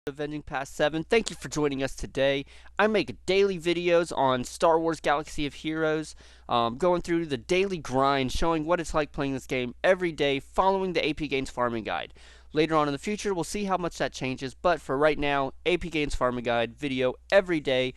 Avenging Past 7. Thank you for joining us today. I make daily videos on Star Wars Galaxy of Heroes, going through the daily grind, showing what it's like playing this game every day, following the APGains farming guide. Later on in the future, we'll see how much that changes, but for right now, APGains farming guide video every day,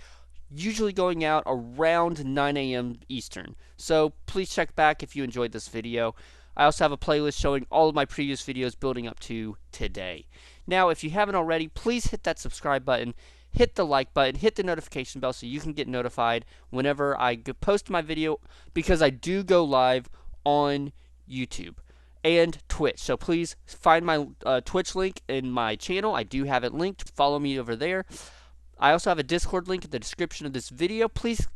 usually going out around 9 a.m. Eastern. So please check back if you enjoyed this video. I also have a playlist showing all of my previous videos building up to today. Now, if you haven't already, please hit that subscribe button, hit the like button, hit the notification bell so you can get notified whenever I post my video, because I do go live on YouTube and Twitch. So please find my Twitch link in my channel. I do have it linked. Follow me over there. I also have a Discord link in the description of this video. Please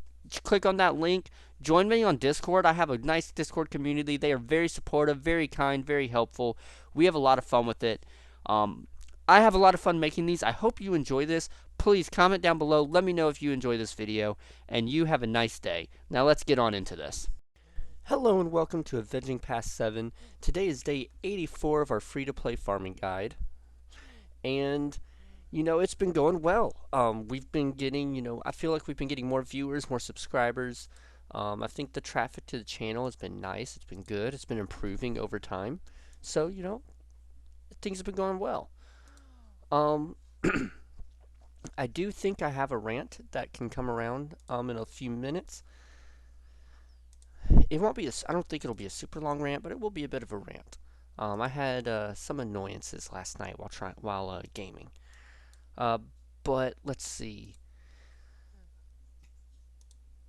click on that link. Join me on Discord. I have a nice Discord community. They are very supportive, very kind, very helpful. We have a lot of fun with it. I have a lot of fun making these. I hope you enjoy this. Please comment down below. Let me know if you enjoy this video. And you have a nice day. Now let's get on into this. Hello and welcome to Avenging Past 7. Today is day 84 of our free-to-play farming guide. And it's been going well. We've been getting, I feel like we've been getting more viewers, more subscribers. I think the traffic to the channel has been nice. It's been good. It's been improving over time. So, things have been going well. I do think I have a rant that can come around in a few minutes. It won't be I don't think it'll be a super long rant, but it will be a bit of a rant. I had some annoyances last night while gaming. But let's see.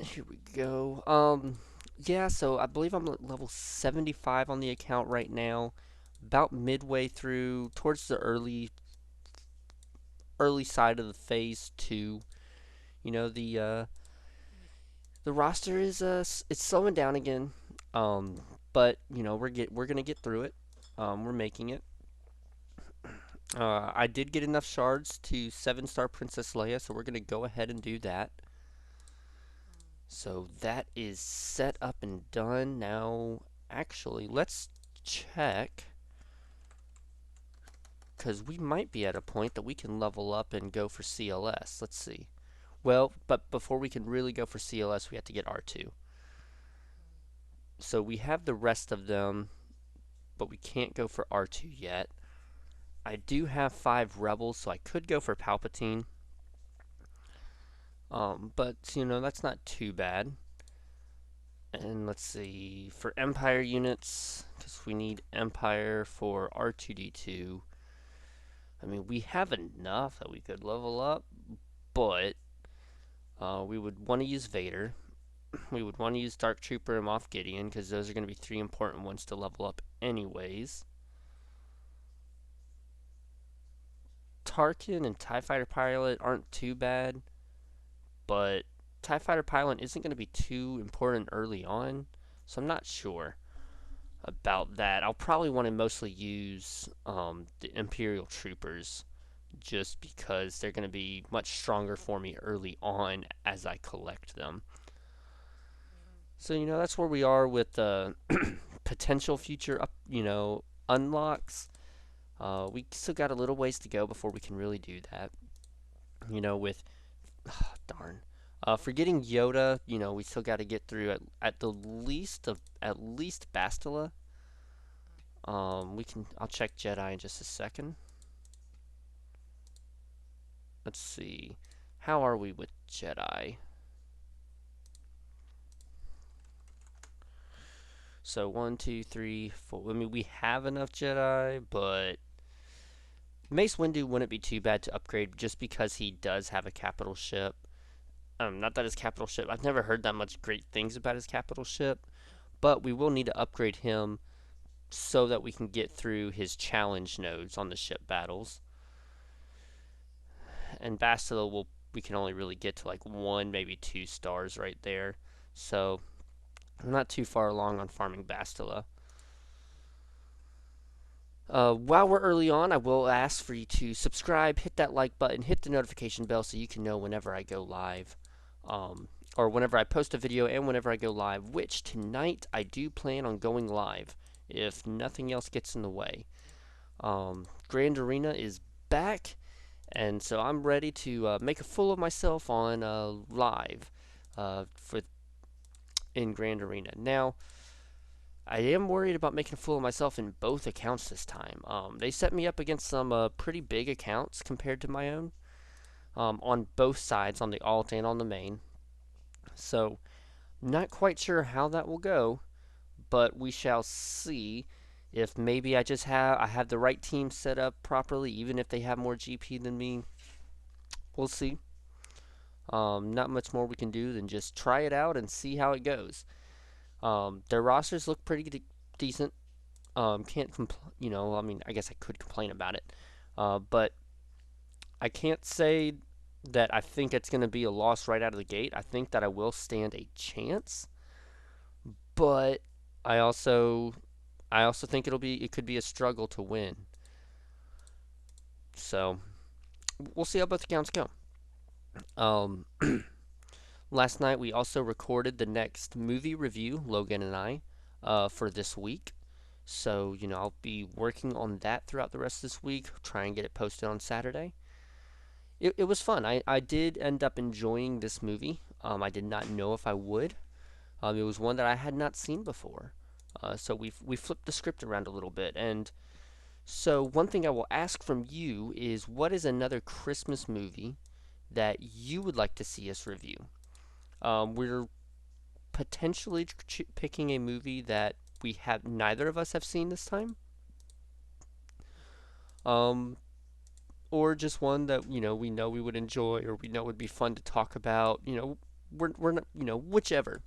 Here we go. Yeah, so I believe I'm at level 75 on the account right now. About midway through, towards the early side of the phase 2. The roster is it's slowing down again. But we're gonna get through it. We're making it. I did get enough shards to 7-star Princess Leia, so we're going to go ahead and do that. So that is set up and done. Now, actually, let's check, because we might be at a point that we can level up and go for CLS. Let's see. Well, but before we can really go for CLS, we have to get R2. So we have the rest of them, but we can't go for R2 yet. I do have 5 rebels, so I could go for Palpatine. But, that's not too bad. And let's see, for Empire units, because we need Empire for R2-D2. I mean, we have enough that we could level up, but we would want to use Vader. We would want to use Dark Trooper and Moff Gideon, because those are going to be 3 important ones to level up anyways. Tarkin and TIE Fighter Pilot aren't too bad, but TIE Fighter Pilot isn't going to be too important early on, so I'm not sure about that. I'll probably want to mostly use the Imperial Troopers, just because they're going to be much stronger for me early on as I collect them. So, that's where we are with potential future unlocks. We still got a little ways to go before we can really do that. Darn. For getting Yoda, we still got to get through at least Bastila. I'll check Jedi in just a second. Let's see. How are we with Jedi? So 1, 2, 3, 4. I mean, we have enough Jedi, but Mace Windu wouldn't be too bad to upgrade just because he does have a capital ship. Not that his capital ship, I've never heard that much great things about his capital ship, but we will need to upgrade him so that we can get through his challenge nodes on the ship battles. And Bastila, we can only really get to like 1, maybe 2 stars right there. So I'm not too far along on farming Bastila. While we're early on, I will ask for you to subscribe, hit that like button, hit the notification bell so you can know whenever I go live. Or whenever I post a video and whenever I go live, which tonight I do plan on going live, if nothing else gets in the way. Grand Arena is back, And so I'm ready to make a fool of myself on live for in Grand Arena. Now, I am worried about making a fool of myself in both accounts this time. They set me up against some pretty big accounts compared to my own on both sides, on the alt and on the main. So, not quite sure how that will go, but we shall see. If maybe I have the right team set up properly, even if they have more GP than me, we'll see. Not much more we can do than just try it out and see how it goes. Their rosters look pretty decent. Can't you know, I mean, I guess I could complain about it, but I can't say that I think it's going to be a loss right out of the gate. I think that I will stand a chance, but I also think it could be a struggle to win. So we'll see how both accounts go. Um, Last night we also recorded the next movie review, Logan and I, for this week. So, you know, I'll be working on that throughout the rest of this week, try and get it posted on Saturday. It was fun. I did end up enjoying this movie. I did not know if I would. It was one that I had not seen before. So we flipped the script around a little bit. And so one thing I will ask from you is, what is another Christmas movie that you would like to see us review? We're potentially picking a movie that we have neither of us have seen this time. Um, or just one that we know we would enjoy, or we know would be fun to talk about. We're not, whichever.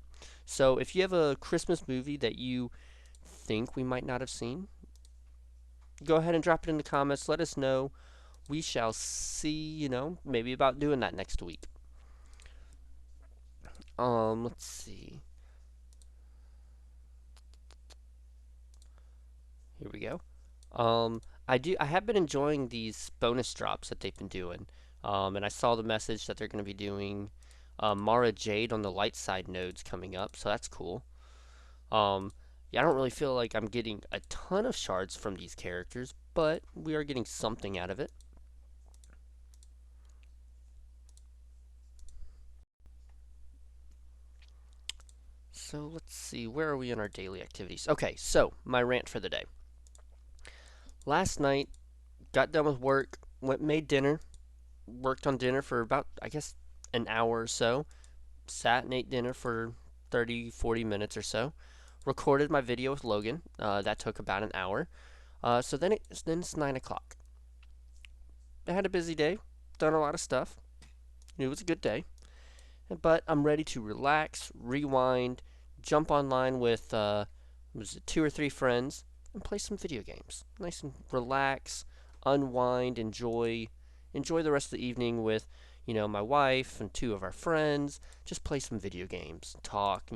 So if you have a Christmas movie that you think we might not have seen, go ahead and drop it in the comments. Let us know. We shall see. Maybe about doing that next week. Let's see. Here we go. I have been enjoying these bonus drops that they've been doing. And I saw the message that they're going to be doing Mara Jade on the light side nodes coming up, so that's cool. Yeah, I don't really feel like I'm getting a ton of shards from these characters, but we are getting something out of it. So let's see, where are we in our daily activities? Okay, so my rant for the day. Last night, got done with work, made dinner, worked on dinner for about, I guess, an hour or so. Sat and ate dinner for 30, 40 minutes or so. Recorded my video with Logan. That took about an hour. So then it's 9 o'clock. I had a busy day, done a lot of stuff. It was a good day. But I'm ready to relax, rewind, jump online with was it 2 or 3 friends, and play some video games. Nice and relax, unwind, enjoy the rest of the evening with, my wife and 2 of our friends. Just play some video games, talk.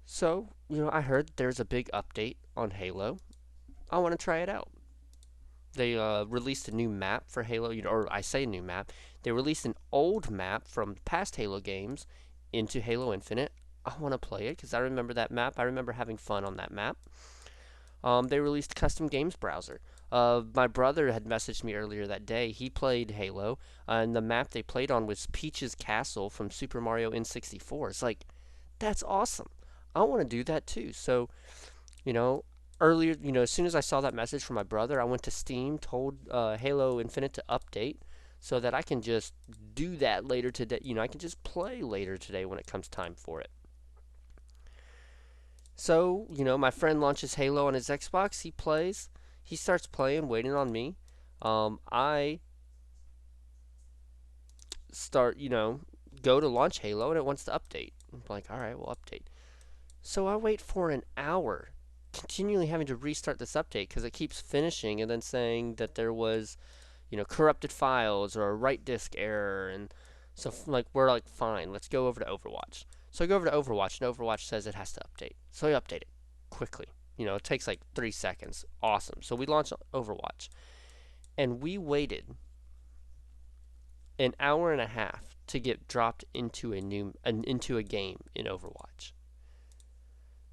So, I heard there's a big update on Halo. I want to try it out. They released a new map for Halo, or I say a new map. They released an old map from past Halo games into Halo Infinite. I want to play it because I remember that map. I remember having fun on that map. They released custom games browser. My brother had messaged me earlier that day. He played Halo, and the map they played on was Peach's Castle from Super Mario N64. It's like, that's awesome. I want to do that too. So, you know, earlier, as soon as I saw that message from my brother, I went to Steam, told Halo Infinite to update so that I can just do that later today. I can just play later today when it comes time for it. So, my friend launches Halo on his Xbox. He plays. He starts playing, waiting on me. I start, go to launch Halo and it wants to update. I'm like, all right, we'll update. So I wait for an hour, continually having to restart this update because it keeps finishing and then saying that there was, corrupted files or a write disk error. And so, we're like, fine, let's go over to Overwatch. So I go over to Overwatch, and Overwatch says it has to update. So I update it quickly. It takes like 3 seconds. Awesome. So we launch Overwatch. And we waited an hour and a half to get dropped into a game in Overwatch.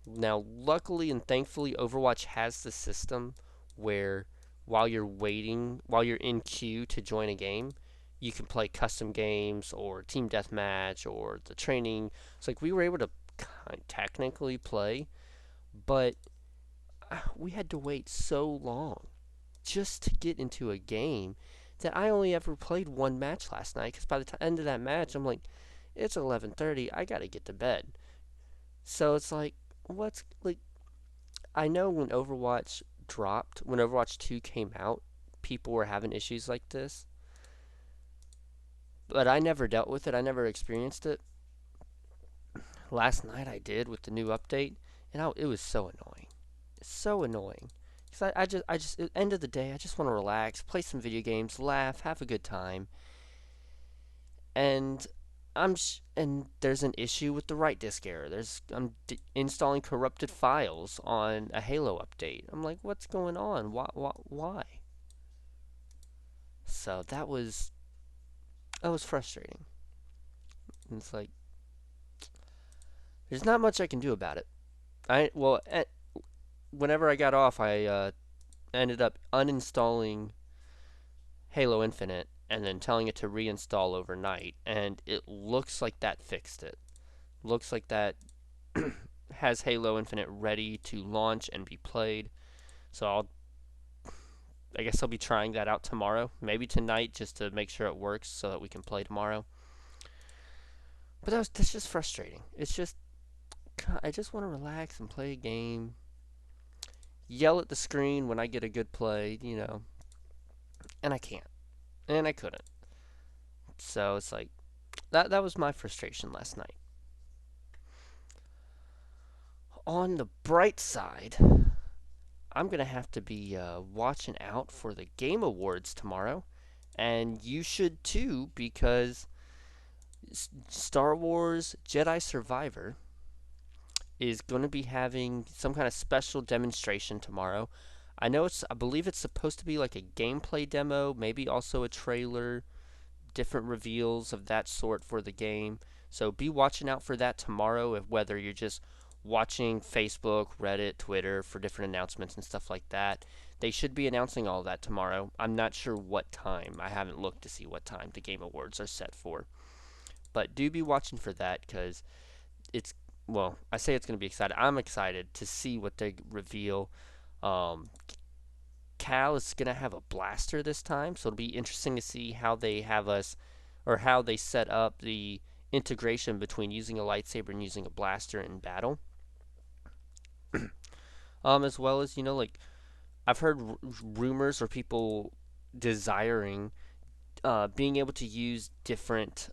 Now, luckily and thankfully, Overwatch has the system where while you're waiting, while you're in queue to join a game, you can play custom games or team deathmatch or the training. It's like we were able to technically play, but we had to wait so long just to get into a game that I only ever played one match last night. Because by the end of that match, I'm like, it's 11:30. I gotta get to bed. So it's like, what's like? I know when Overwatch 2 came out, people were having issues like this, but I never dealt with it. I never experienced it. Last night I did with the new update, and it was so annoying. It's so annoying. Because at the end of the day, I just want to relax, play some video games, laugh, have a good time. And and there's an issue with the write disk error. I'm installing corrupted files on a Halo update. I'm like, what's going on? Why? So that was frustrating. And it's like there's not much I can do about it. Whenever I got off, I ended up uninstalling Halo Infinite and then telling it to reinstall overnight, and it looks like that fixed it. Looks like that has Halo Infinite ready to launch and be played. So I guess I'll be trying that out tomorrow, maybe tonight, just to make sure it works so that we can play tomorrow. But that's just frustrating. It's just I just want to relax and play a game, yell at the screen when I get a good play, and I can't, and I couldn't. So it's like that was my frustration last night. On the bright side, I'm gonna have to be watching out for the Game Awards tomorrow, and you should too because Star Wars Jedi Survivor is going to be having some kind of special demonstration tomorrow. I believe it's supposed to be like a gameplay demo, maybe also a trailer, different reveals of that sort for the game. So be watching out for that tomorrow, if whether you're just watching Facebook, Reddit, Twitter for different announcements and stuff like that. They should be announcing all that tomorrow. I'm not sure what time. I haven't looked to see what time the Game Awards are set for. But do be watching for that because it's I say it's going to be exciting. I'm excited to see what they reveal. Um, Cal is going to have a blaster this time, so it'll be interesting to see how they have us or how they set up the integration between using a lightsaber and using a blaster in battle. As well as like I've heard rumors or people desiring being able to use different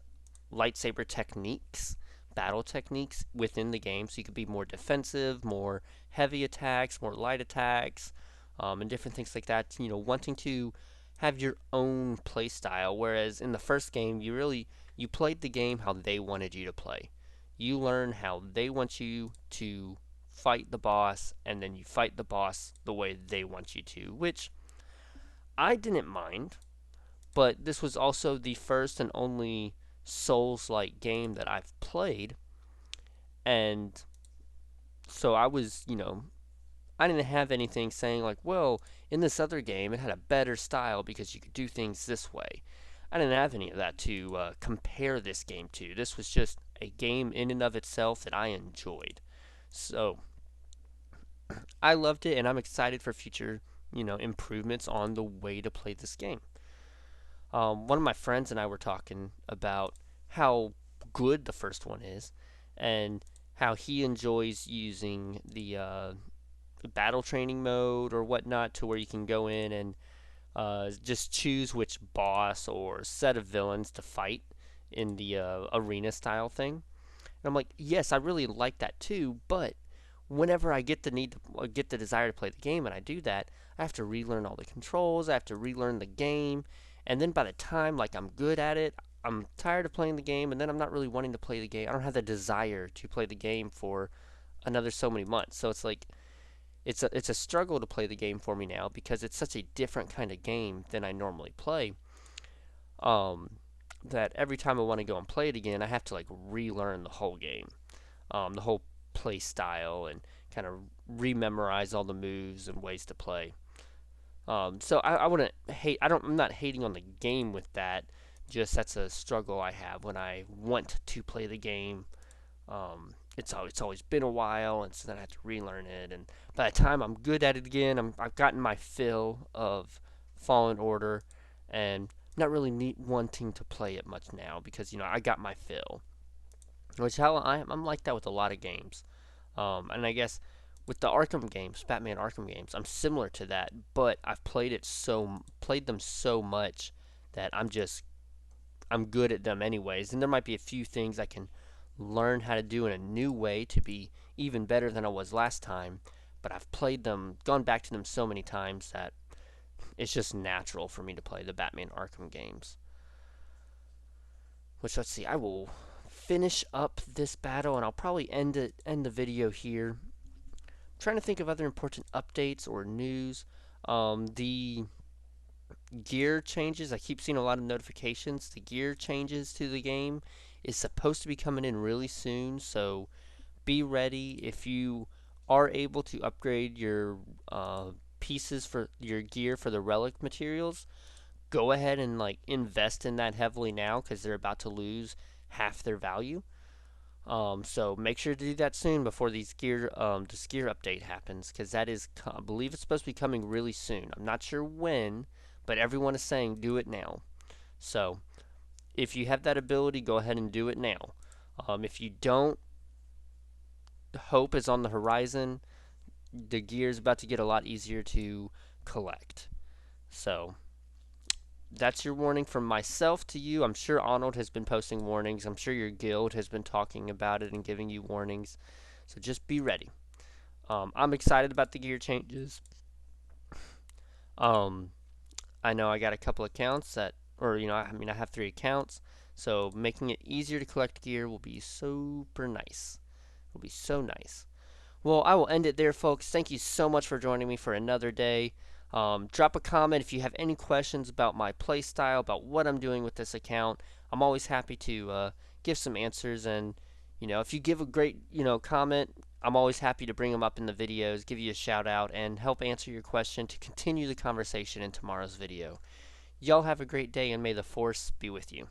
lightsaber techniques, battle techniques within the game, so you could be more defensive, more heavy attacks, more light attacks, and different things like that. Wanting to have your own play style, whereas in the first game, you played the game how they wanted you to play. You learn how they want you to fight the boss, and then you fight the boss the way they want you to, which I didn't mind. But this was also the first and only Souls-like game that I've played, and so I didn't have anything saying like, well, in this other game it had a better style because you could do things this way. I didn't have any of that to compare this game to. This was just a game in and of itself that I enjoyed. So I loved it, and I'm excited for future, improvements on the way to play this game. One of my friends and I were talking about how good the first one is, and how he enjoys using the battle training mode or whatnot, to where you can go in and just choose which boss or set of villains to fight in the arena style thing. And I'm like, yes, I really like that too, but whenever I get the desire to play the game and I do that, I have to relearn all the controls, I have to relearn the game, and then by the time like I'm good at it, I'm tired of playing the game, and then I'm not really wanting to play the game. I don't have the desire to play the game for another so many months. So it's like it's a struggle to play the game for me now because it's such a different kind of game than I normally play. Um, that every time I want to go and play it again, I have to like relearn the whole game, the whole play style, and kind of rememorize all the moves and ways to play. So I wouldn't hate. I'm not hating on the game with that. Just that's a struggle I have when I want to play the game. It's always been a while, and so then I have to relearn it. And by the time I'm good at it again, I've gotten my fill of Fallen Order, and not really wanting to play it much now because I got my fill. Which how I'm like that with a lot of games. And I guess with the Arkham games, Batman Arkham games, I'm similar to that, but I've played them so much that I'm good at them anyways. And there might be a few things I can learn how to do in a new way to be even better than I was last time. But I've played them, gone back to them so many times that it's just natural for me to play the Batman Arkham games. Which let's see, I will finish up this battle and I'll probably end the video here. I'm trying to think of other important updates or news. The gear changes. I keep seeing a lot of notifications. The gear changes to the game is supposed to be coming in really soon, so be ready. If you are able to upgrade your pieces for your gear for the relic materials, go ahead and like invest in that heavily now because they're about to lose half their value. So make sure to do that soon before this gear update happens, because that is, I believe it's supposed to be coming really soon. I'm not sure when, but everyone is saying do it now. So if you have that ability, go ahead and do it now. If you don't, hope is on the horizon. The gear is about to get a lot easier to collect. So that's your warning from myself to you. I'm sure Arnold has been posting warnings. I'm sure your guild has been talking about it and giving you warnings. So just be ready. I'm excited about the gear changes. Um, I know I got a couple accounts I have 3 accounts. So making it easier to collect gear will be super nice. Will be so nice. Well, I will end it there, folks. Thank you so much for joining me for another day. Drop a comment if you have any questions about my playstyle, about what I'm doing with this account. I'm always happy to give some answers. And, if you give a great, comment, I'm always happy to bring them up in the videos, give you a shout out, and help answer your question to continue the conversation in tomorrow's video. Y'all have a great day, and may the Force be with you.